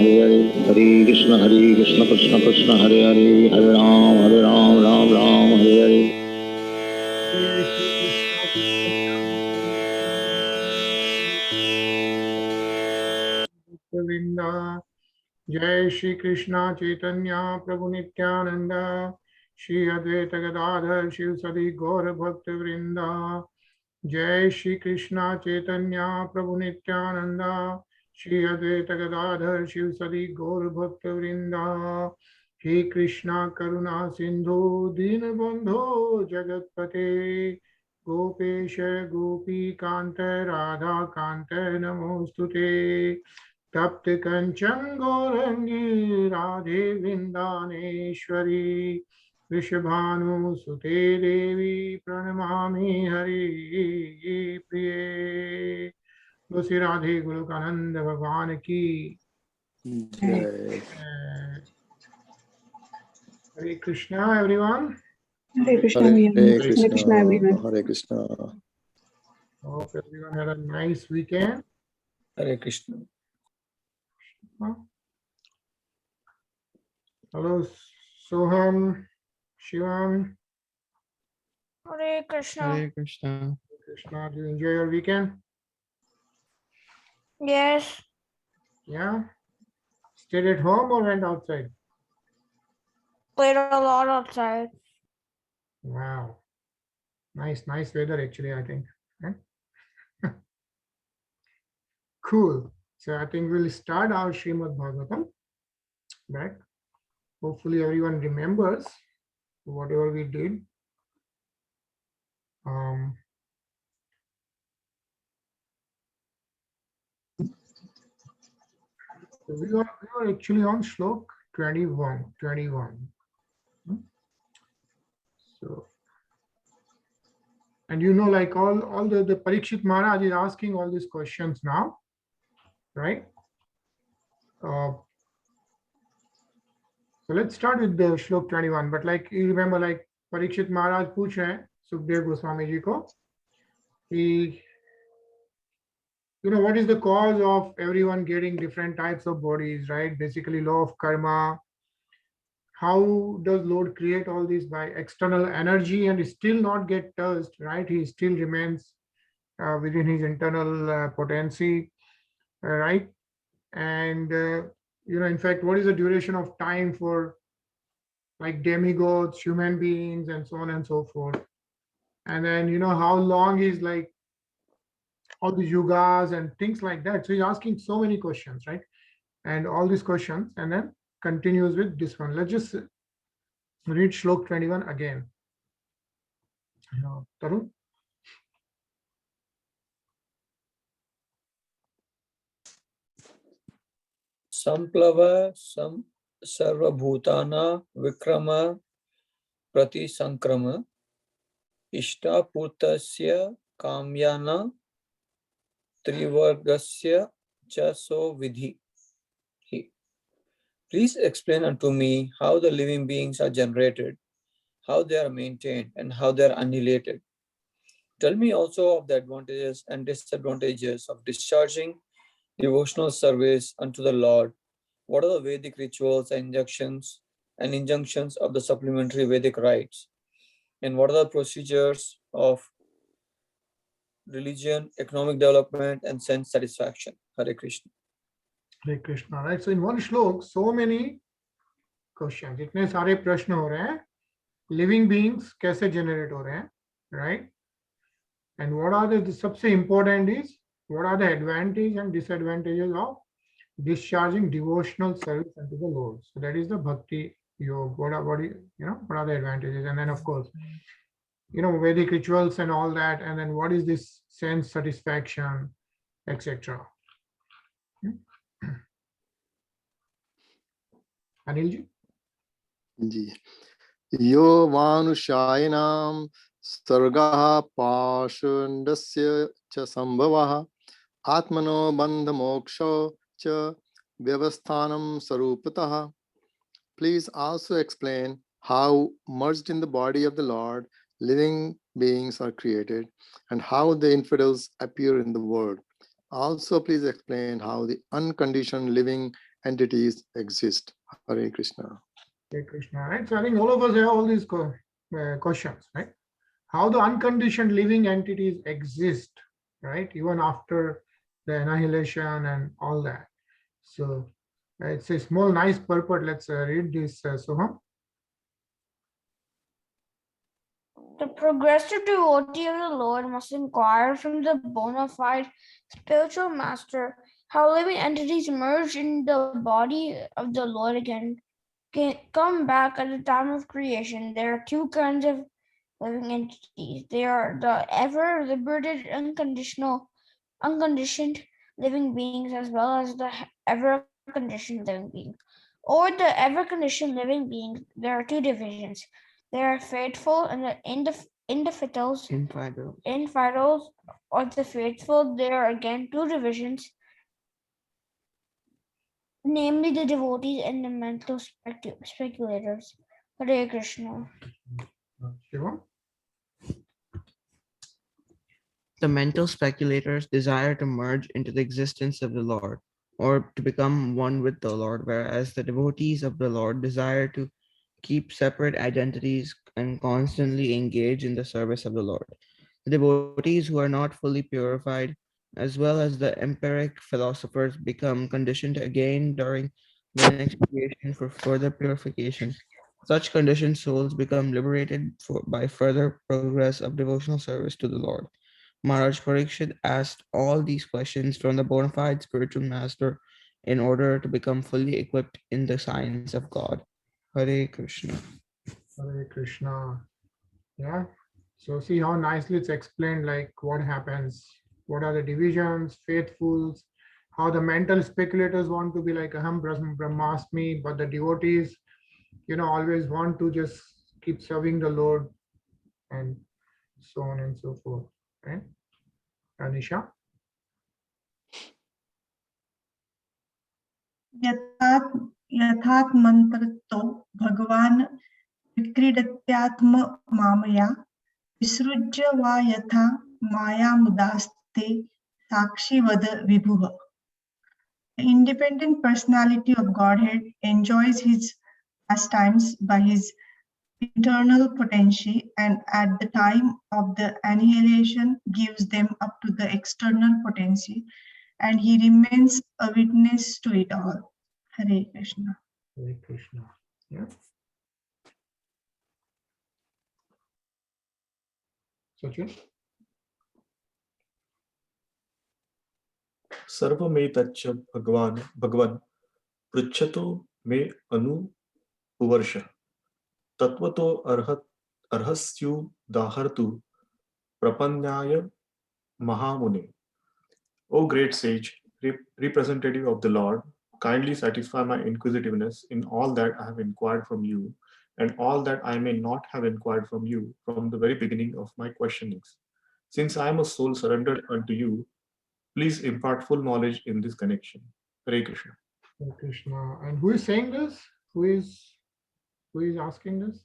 Hare Krishna Krishna Krishna Hare Hare Hare Ram Ram Ram Hare Hare. Jai Shri Krishna Chaitanya Prabhu Nityananda Shri Advaita Gadadhar Shivsadi Gaura Bhakta Vrinda. Jai Shri Krishna Chaitanya Prabhu Nityananda Shri Advaita Gadadhar Shivsadi Gaura Bhakta Vrinda. He Krishna Karuna Sindhu Dinabandho Jagatpate Gopesha Gopi Kanta Radha Kanta Namostute. तप्त कंचन गौरंगी राधे वृंदानेश्वरी वृषभानुसुते देवी प्रणमामि हरि प्रिये। श्री राधे गोलोकानंद भगवान की जय। Hare Krishna everyone. Hare Krishna, Hare Hare Krishna, Krishna, everyone. Hare Krishna. Hope everyone had a nice weekend. Hare Krishna. Hello Soham, Shivam. Hare Krishna. Hare Krishna. Krishna, do you enjoy your weekend? Yes. Yeah. Stayed at home or went outside? Played a lot outside. Wow. Nice weather actually, I think. Right? Cool. So I think we'll start our Srimad Bhagvatam. Right? Hopefully everyone remembers whatever we did. So we were actually on Shlok 21. So, and you know, like all the Parikshit Maharaj is asking all these questions now, right? So let's start with the Shlok 21. But like you remember, like Parikshit Maharaj पूछ रहे हैं सुखदेव गोस्वामी जी को, he, you know, what is the cause of everyone getting different types of bodies, right? Basically, law of karma. How does Lord create all this by external energy and still not get touched, right? He still remains within his internal potency, right? And, you know, in fact, what is the duration of time for like demigods, human beings, and so on and so forth? And then, you know, how long is like all the yugas and things like that. So he's asking so many questions, right? And all these questions, and then continues with this one. Let's just read Shlok 21 again. Tarun? Samplava sarvabhutana vikrama prati sankrama ishtaputasya kamyana trivargasya chaso vidhi. Please explain unto me how the living beings are generated, how they are maintained, and how they are annihilated. Tell me also of the advantages and disadvantages of discharging devotional service unto the Lord. What are the Vedic rituals and injunctions of the supplementary Vedic rites? And what are the procedures of religion, economic development, and sense satisfaction? Hare Krishna. Hare Krishna, right? So in one shlok, so many questions. इतने सारे प्रश्न हो रहे हैं. Living beings कैसे generate हो रहे हैं, right? And what are the सबसे important is what are the advantages and disadvantages of discharging devotional service unto the Lord? So that is the bhakti yoga. What are the advantages? And then of course, you know, Vedic rituals and all that. And then what is this sense satisfaction, etc. Anilji? जी यो मानुषायणां सर्गः पाषण्डस्य च संभवः आत्मनो बन्धमोक्षो च व्यवस्थानं स्वरूपतः. Please also explain how merged in the body of the Lord living beings are created and how the infidels appear in the world. Also please explain how the unconditioned living entities exist? Hare Krishna. Hare Krishna, right? So I think all of us have all these questions, right? How the unconditioned living entities exist, right? Even after the annihilation and all that. So it's a small, nice purport. Let's read this, Soham. The progressive devotee of the Lord must inquire from the bona fide spiritual master how living entities merge in the body of the Lord again, can come back at the time of creation. There are two kinds of living entities. They are the ever liberated, unconditioned living beings, as well as the ever conditioned living beings. Or the ever conditioned living beings, there are two divisions. There are faithful and the infidels, or the faithful. There are again two divisions, namely the devotees and the mental speculators. Hare Krishna. Shiva? The mental speculators desire to merge into the existence of the Lord or to become one with the Lord, whereas the devotees of the Lord desire to keep separate identities and constantly engage in the service of the Lord. The devotees who are not fully purified, as well as the empiric philosophers, become conditioned again during the next creation for further purification. Such conditioned souls become liberated by further progress of devotional service to the Lord. Maharaj Parikshit asked all these questions from the bona fide spiritual master in order to become fully equipped in the science of God. Hare Krishna. Hare Krishna. Yeah. So see how nicely it's explained, like what happens, what are the divisions, faithfuls, how the mental speculators want to be like Aham Brahmasmi, but the devotees, always want to just keep serving the Lord, and so on and so forth. Right? Anisha? यथात्मन्तरतो भगवान् विक्रीडत्यात्म मामया विसृज्य वा यथा मायामुदास्ते साक्षिवद विभुः. The independent personality of Godhead enjoys his pastimes by his internal potency, and at the time of the annihilation gives them up to the external potency, and he remains a witness to it all. Hare Krishna. Hare Krishna. Yeah. Sachin? सर्वमेतच्च भगवान् पृच्छतो मे अनुपुवर्ष तत्वतो अर्हस्युदाहर्तु प्रपन्नाय Mahamune. O great sage, representative of the Lord, kindly satisfy my inquisitiveness in all that I have inquired from you, and all that I may not have inquired from you from the very beginning of my questionings. Since I am a soul surrendered unto you, please impart full knowledge in this connection. Hare Krishna. Hare Krishna. And who is saying this? Who is asking this?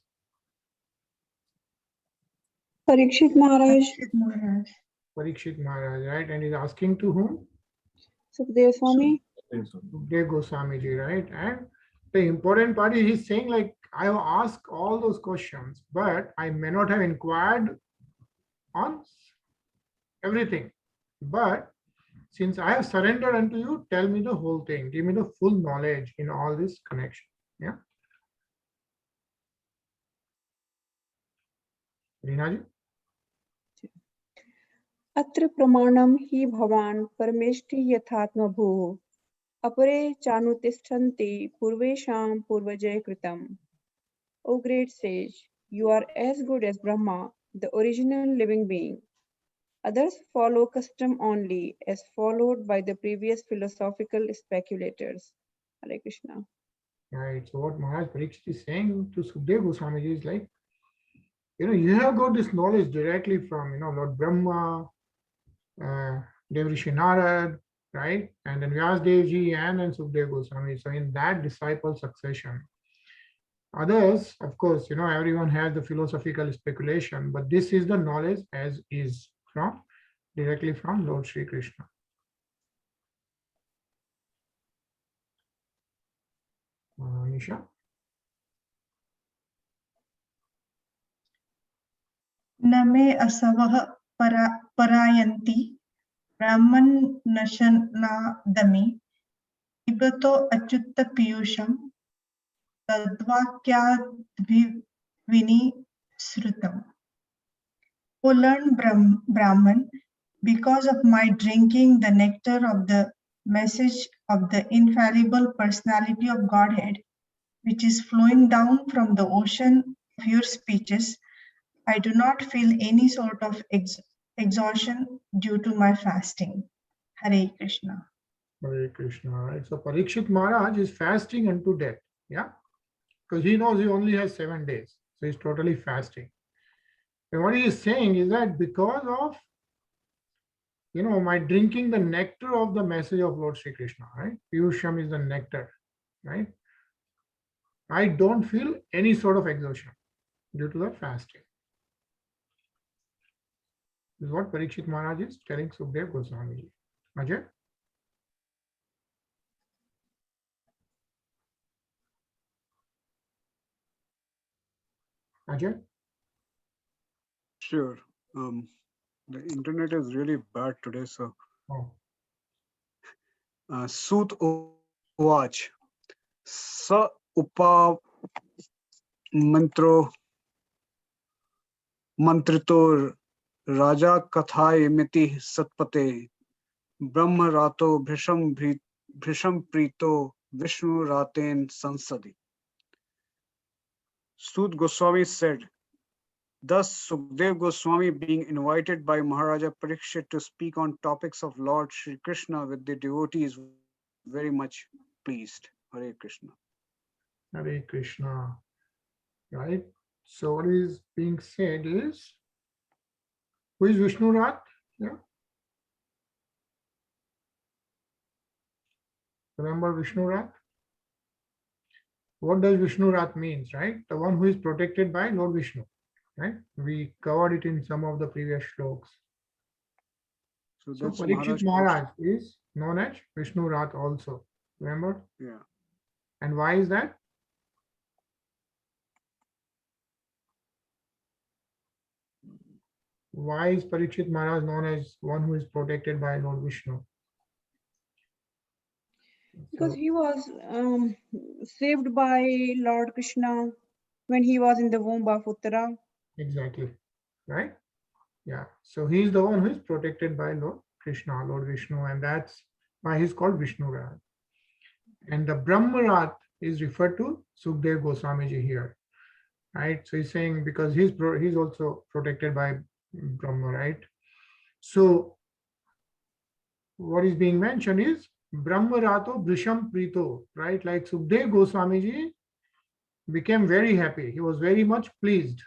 Parikshit Maharaj. Parikshit Maharaj, right? And he's asking to whom? Sukhdev Swami. Sukhdev Goswami ji, right? And the important part is he's saying, like, I have asked all those questions, but I may not have inquired on everything. But since I have surrendered unto you, tell me the whole thing. Give me the full knowledge in all this connection. Yeah. Rinaji? Atra pramanam hi bhavan parmeshti yathatma bhuh apare chanutishtanti purvesham purvajay kritam. O great sage, you are as good as Brahma, the original living being. Others follow custom only, as followed by the previous philosophical speculators. Hare Krishna. Right. So what Maharaj Parikshit is saying to Sukhdev Goswami is like, you have got this knowledge directly from, Lord Brahma, Devrishi Narad, right? And then Vyasdev ji and then Sukhdev Goswami. So in that disciple succession, others, of course, everyone has the philosophical speculation, but this is the knowledge as is directly from Lord Sri Krishna. Nisha. Name asavah parayanti Brahman nashanadami Ibato achyutta piyusham tadvakyadvini srutam. O learned Brahman, because of my drinking the nectar of the message of the infallible personality of Godhead, which is flowing down from the ocean of your speeches, I do not feel any sort of exhaustion due to my fasting. Hare Krishna. Hare Krishna. Right. So Parikshit Maharaj is fasting unto death. Yeah. Because he knows he only has 7 days. So he's totally fasting. And what he is saying is that because of, my drinking the nectar of the message of Lord Sri Krishna, right? Piyusham is the nectar, right? I don't feel any sort of exhaustion due to the fasting. This is what Parikshit Maharaj is telling Sukdev Goswami. Ajay? Ajay? Sure. The internet is really bad today, so. Oh. Sut Uvach. Sa upa mantritor Raja Kathai Miti Satpate Brahma Rato Bhrisham Prito Vishnu Raten Sansadi. Sut Goswami said, thus Sukdev Goswami being invited by Maharaja Parikshit to speak on topics of Lord Shri Krishna with the devotees very much pleased. Hare Krishna. Hare Krishna. Right? So what is being said is, who is Vishnu Rat? Yeah. Remember Vishnu Rat? What does Vishnu Rat means, right? The one who is protected by Lord Vishnu, right? We covered it in some of the previous shlokas. So Parikshit Maharaj is known as Vishnu Rat also. Remember? Yeah. And why is that? Why is Parikshit Maharaj known as one who is protected by Lord Vishnu? Because he was saved by Lord Krishna when he was in the womb of Uttara. Exactly. Right? Yeah. So he is the one who is protected by Lord Krishna, Lord Vishnu, and that's why he's called Vishnu Rat. And the Brahma Rat is referred to Sukdev Goswamiji here. Right? So he's saying because he's also protected by Brahma, right? So what is being mentioned is Brahma Rato Brisham Prito, right? Like Sukdev Goswamiji became very happy. He was very much pleased.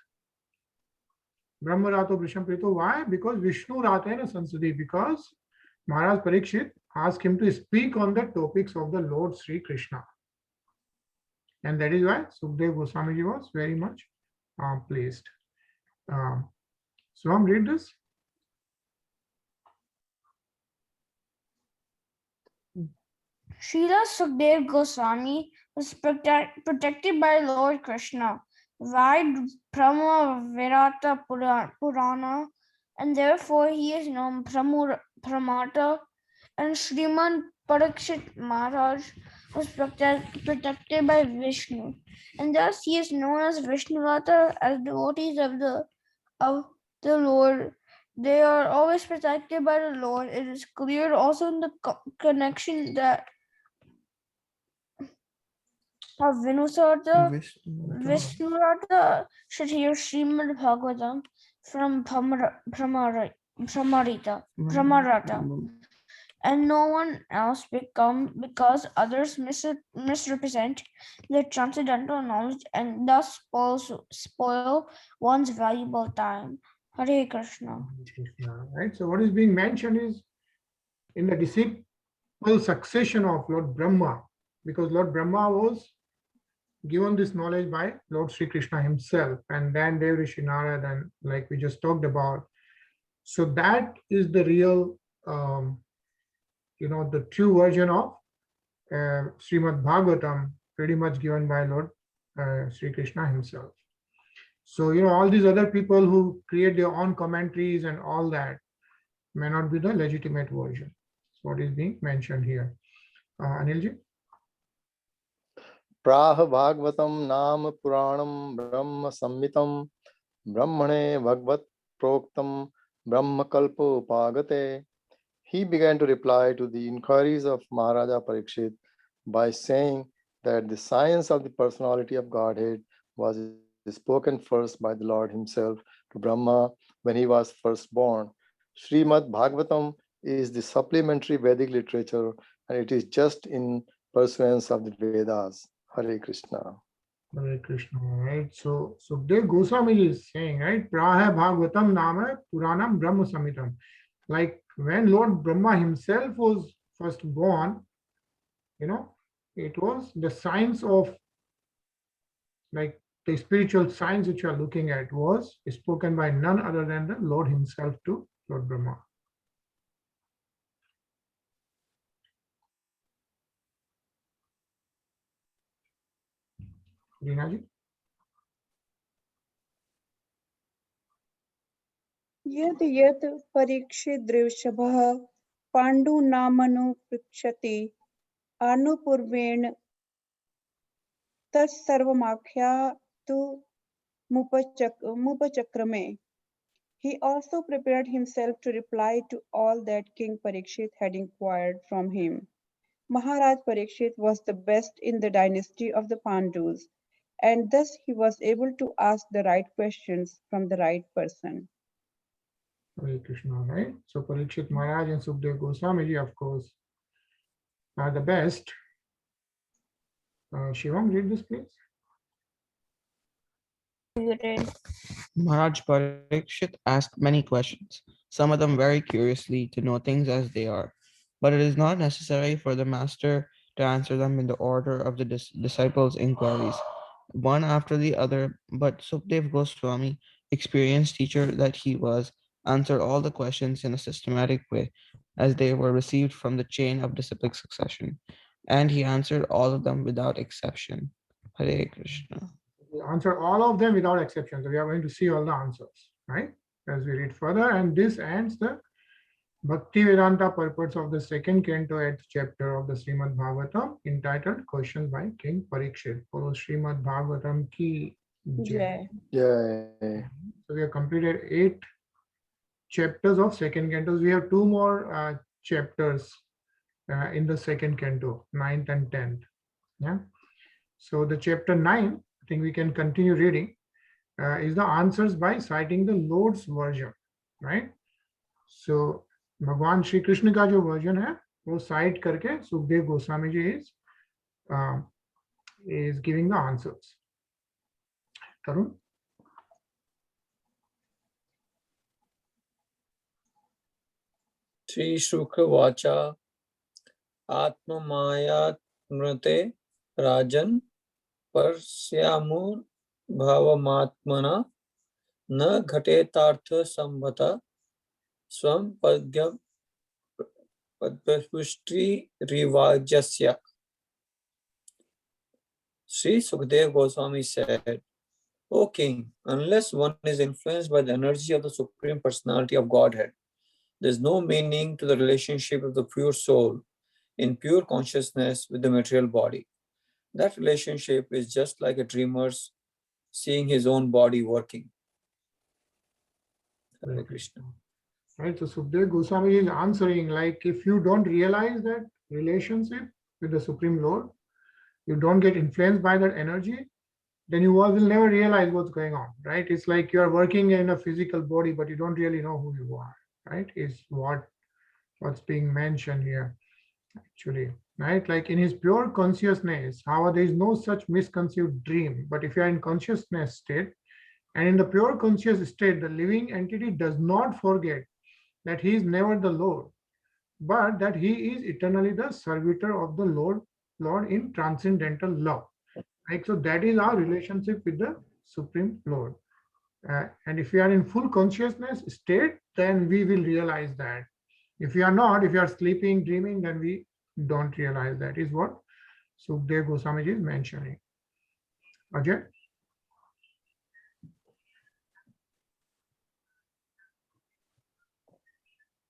Brahma Rato Brisham Prito. Why? Because Vishnu Ratena Sansadi, because Maharaj Parikshit asked him to speak on the topics of the Lord Sri Krishna. And that is why Sukdev Goswamiji was very much pleased. Swam, read this. Srila Sukdev Goswami was protected by Lord Krishna, vide Brahma Virata Purana, and therefore he is known Pramata, and Sriman Parikshit Maharaj was protected by Vishnu, and thus he is known as Vishnurata, as devotees of the Lord. They are always protected by the Lord. It is clear also in the connection that of Vinusarta, Vishnurata should hear Srimad Bhagvatam from Pramarata, and no one else because others misrepresent their transcendental knowledge and thus spoil one's valuable time. Hare Krishna. Right. So what is being mentioned is in the disciple succession of Lord Brahma, because Lord Brahma was given this knowledge by Lord Sri Krishna himself, and then Dev Rishi Narad, and like we just talked about. So that is the real, the true version of Srimad Bhagvatam, pretty much given by Lord Sri Krishna himself. So, all these other people who create their own commentaries and all that may not be the legitimate version. That's what is being mentioned here. Anilji? प्राह भागवतम नाम पुराणम ब्रह्म संहितम ब्रह्मणे भगवत प्रोक्तम ब्रह्म कल्पोपागते. He began to reply to the inquiries of Maharaja Parikshit by saying that the science of the personality of Godhead was spoken first by the Lord himself to Brahma when he was first born. Srimad Bhagvatam is the supplementary Vedic literature, and it is just in pursuance of the Vedas. Hare Krishna. Hare Krishna, right? So Sukdev Goswami is saying, right? Praha Bhagavatam Nama Puranam Brahma Samhitam. Like when Lord Brahma himself was first born, it was the science of, like the spiritual science which you are looking at was spoken by none other than the Lord himself to Lord Brahma. Rinaji? यत् यत् परीक्षिदृषभः पाण्डुनामनुपृच्छति अनुपूर्वेण तत्सर्वमाख्यातु मुपचक्रमे. He also prepared himself to reply to all that King Parikshit had inquired from him. Maharaj Parikshit was the best in the dynasty of the Pandus, and thus he was able to ask the right questions from the right person. Hare Krishna, right? So Parikshit Maharaj and Sukdev Goswami, of course, are the best. Shivam, read this, please. Maharaj Parikshit asked many questions, some of them very curiously to know things as they are, but it is not necessary for the master to answer them in the order of the disciples' inquiries, one after the other. But Sukdev Goswami, experienced teacher that he was, answered all the questions in a systematic way, as they were received from the chain of disciplic succession, and he answered all of them without exception. Hare Krishna. We answer all of them without exception. So we are going to see all the answers, right? As we read further, and this ends the Bhakti Vedanta purpose of the second canto, 8th chapter of the Srimad Bhagavatam, entitled Questions by King Parikshit. Follow Srimad Bhagavatam ki jai. Yay. So we have completed 8 chapters of second cantos. We have 2 more chapters in the second canto, 9th and 10th. Yeah. So the chapter 9, I think we can continue reading, is the answers by citing the Lord's version, right? So भगवान श्री कृष्ण का जो version है वो site करके Sukhdev Goswami ji is giving the answers. Tarun? Sri Shukra Vacha Atma Maya Mrate Rajan Parsyamur Bhavamatmana Na Ghatetartha Sambhata Swam Padya Padpushti Rivajasya. Sri Sukdev Goswami said, O King, unless one is influenced by the energy of the Supreme Personality of Godhead, there is no meaning to the relationship of the pure soul in pure consciousness with the material body. That relationship is just like a dreamer's seeing his own body working. Hare Krishna. Right, so Sukdev Goswami is answering, like, if you don't realize that relationship with the Supreme Lord, you don't get influenced by that energy, then you will never realize what's going on, right? It's like you are working in a physical body, but you don't really know who you are, right? Is what's being mentioned here, actually, right? Like in his pure consciousness, however, there is no such misconceived dream. But if you are in consciousness state, and in the pure conscious state, the living entity does not forget that he is never the Lord, but that he is eternally the servitor of the Lord in transcendental love. Right? So that is our relationship with the Supreme Lord. And if we are in full consciousness state, then we will realize that. If we are not, if you are sleeping, dreaming, then we don't realize that, is what Sukdev Goswami is mentioning. Ajay?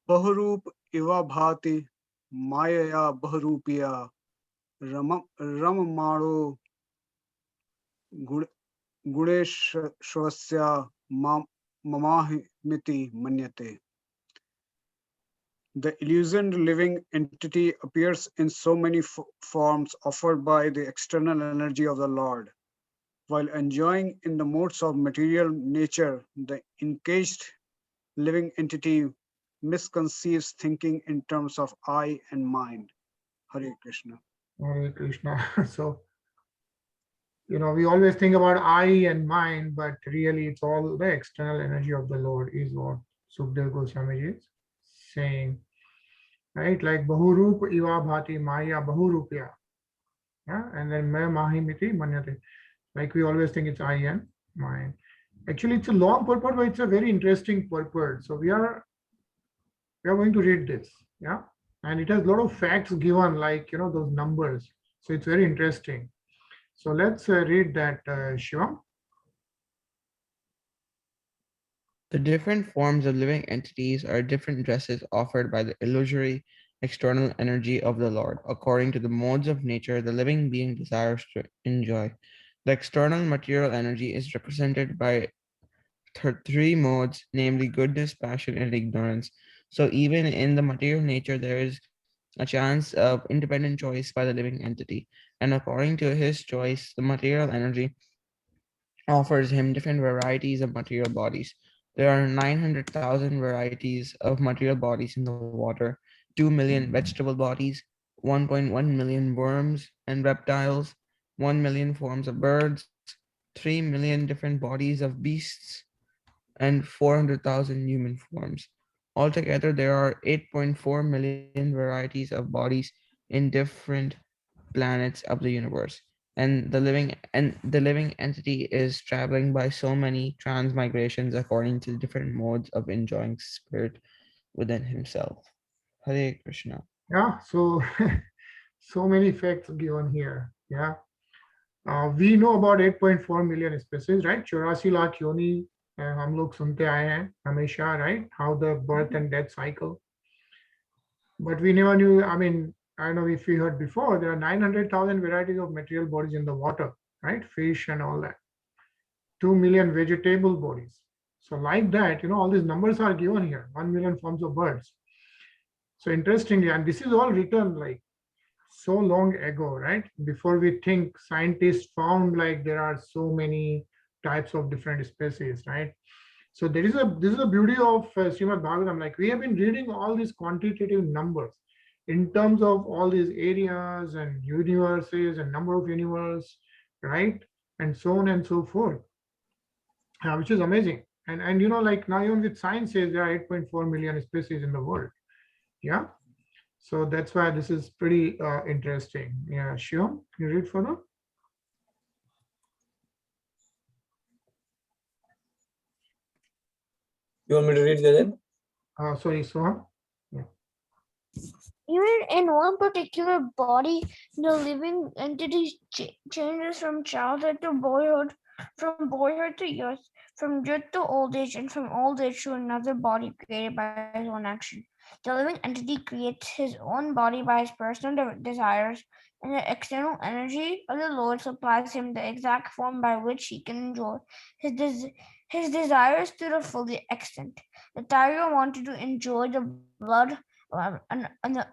Baharup iva bhati Mayaya Baharupiya Ramamaro Gureshwasya Mamahimiti Manyate. The illusioned living entity appears in so many forms offered by the external energy of the Lord. While enjoying in the modes of material nature, the encaged living entity misconceives thinking in terms of I and mind. Hare Krishna. Hare Krishna. So, we always think about I and mind, but really it's all the external energy of the Lord is what Sukdev Goswami is saying. Right? Like Bahurup Iva Bhati Maya Bahurupya. Yeah? And then Me Mahimiti Manyate. Like we always think it's I and mind. Actually, it's a long purport, but it's a very interesting purport. So we are going to read this. Yeah. And it has a lot of facts given, like, those numbers. So it's very interesting. So let's read that, Shivam. The different forms of living entities are different dresses offered by the illusory external energy of the Lord. According to the modes of nature, the living being desires to enjoy. The external material energy is represented by three modes, namely goodness, passion, and ignorance. So even in the material nature, there is a chance of independent choice by the living entity. And according to his choice, the material energy offers him different varieties of material bodies. There are 900,000 varieties of material bodies in the water, 2 million vegetable bodies, 1.1 million worms and reptiles, 1 million forms of birds, 3 million different bodies of beasts, and 400,000 human forms. Altogether, there are 8.4 million varieties of bodies in different planets of the universe. And the living entity is traveling by so many transmigrations according to different modes of enjoying spirit within himself. Hare Krishna. Yeah. So, so many facts given here. Yeah. We know about 8.4 million species, right? 84 lakh योनि हम लोग सुनते आए हैं हमेशा, right? How the birth and death cycle. But we never knew, I mean, I don't know if we heard before, there are 900,000 varieties of material bodies in the water, right? Fish and all that. 2 million vegetable bodies. So like that, all these numbers are given here, 1 million forms of birds. So interestingly, and this is all written like so long ago, right? Before we think, scientists found like there are so many types of different species, right? So this is the beauty of Srimad Bhagavatam. Like we have been reading all these quantitative numbers in terms of all these areas and universes and number of universe, right? And so on and so forth, which is amazing. And like now even with science says there are 8.4 million species in the world. Yeah. So that's why this is pretty interesting. Yeah, Shivam, can you read further? You want me to read that then? Sorry, Soham. Yeah. Even in one particular body, the living entity changes from childhood to boyhood, from boyhood to youth, from youth to old age, and from old age to another body created by his own action. The living entity creates his own body by his personal desires, and the external energy of the Lord supplies him the exact form by which he can enjoy his desires to the full extent. The tiger wanted to enjoy the blood of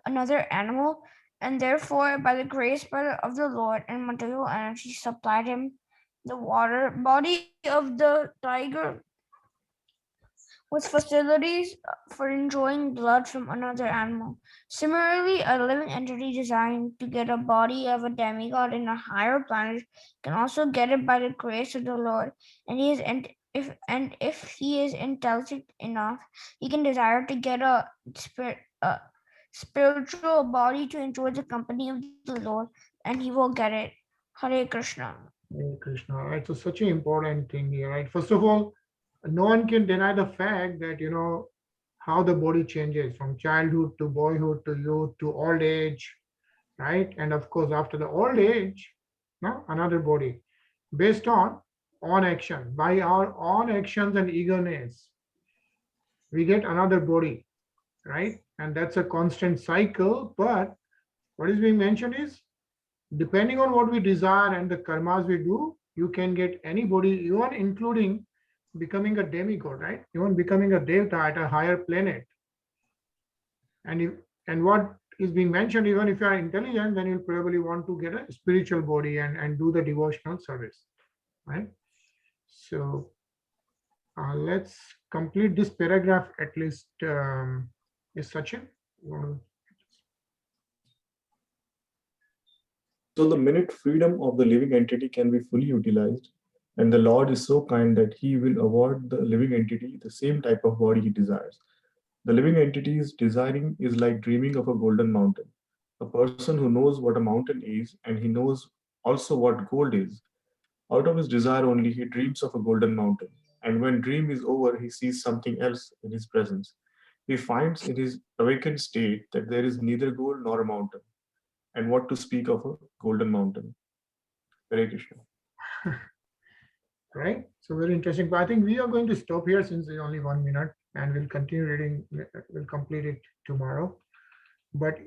another animal, and therefore, by the grace of the Lord and material energy supplied him, the water body of the tiger with facilities for enjoying blood from another animal. Similarly, a living entity desiring to get a body of a demigod in a higher planet can also get it by the grace of the Lord, and if he is intelligent enough, he can desire to get a spiritual body to enjoy the company of the Lord, and he will get it. Hare Krishna. Hare Krishna. Right. So such an important thing here, right? First of all, no one can deny the fact that how the body changes from childhood to boyhood to youth to old age, right? And of course, after the old age, no, another body, based on action. By our own actions and eagerness, we get another body, right? And that's a constant cycle. But what is being mentioned is, depending on what we desire and the karmas we do, you can get any body, even including becoming a demigod, right? Even becoming a devta at a higher planet. And what is being mentioned, even if you are intelligent, then you'll probably want to get a spiritual body and do the devotional service, right? So let's complete this paragraph at least. Is Sachin? So the minute freedom of the living entity can be fully utilized, and the Lord is so kind that he will award the living entity the same type of body he desires. The living entity's desiring is like dreaming of a golden mountain. A person who knows what a mountain is and he knows also what gold is, out of his desire only he dreams of a golden mountain. And when dream is over, he sees something else in his presence. He finds in his awakened state that there is neither gold nor a mountain. And what to speak of a golden mountain? Hare Krishna. Right? So very interesting. But I think we are going to stop here since it's only 1 minute, and we'll continue reading. We'll complete it tomorrow. But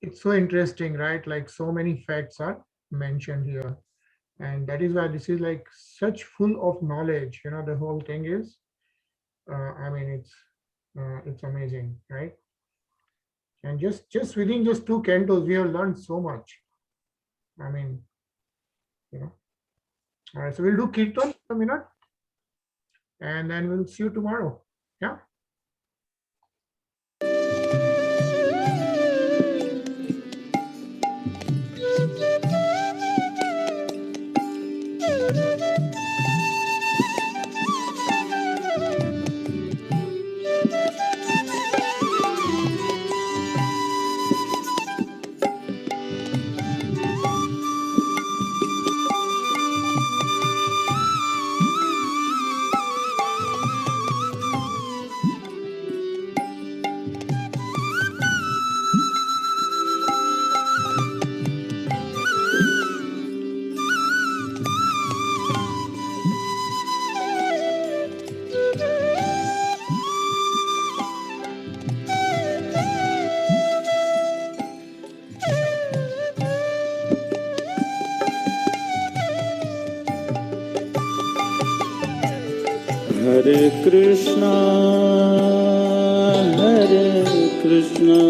it's so interesting, right? Like so many facts are mentioned here. And that is why this is like such full of knowledge. You know, the whole thing is, I mean, it's amazing, right? And just within just 2 cantos, we have learned so much. I mean, you know. All right, so we'll do Kirtan a minute, and then we'll see you tomorrow. Yeah. Hare Krishna, Hare Krishna.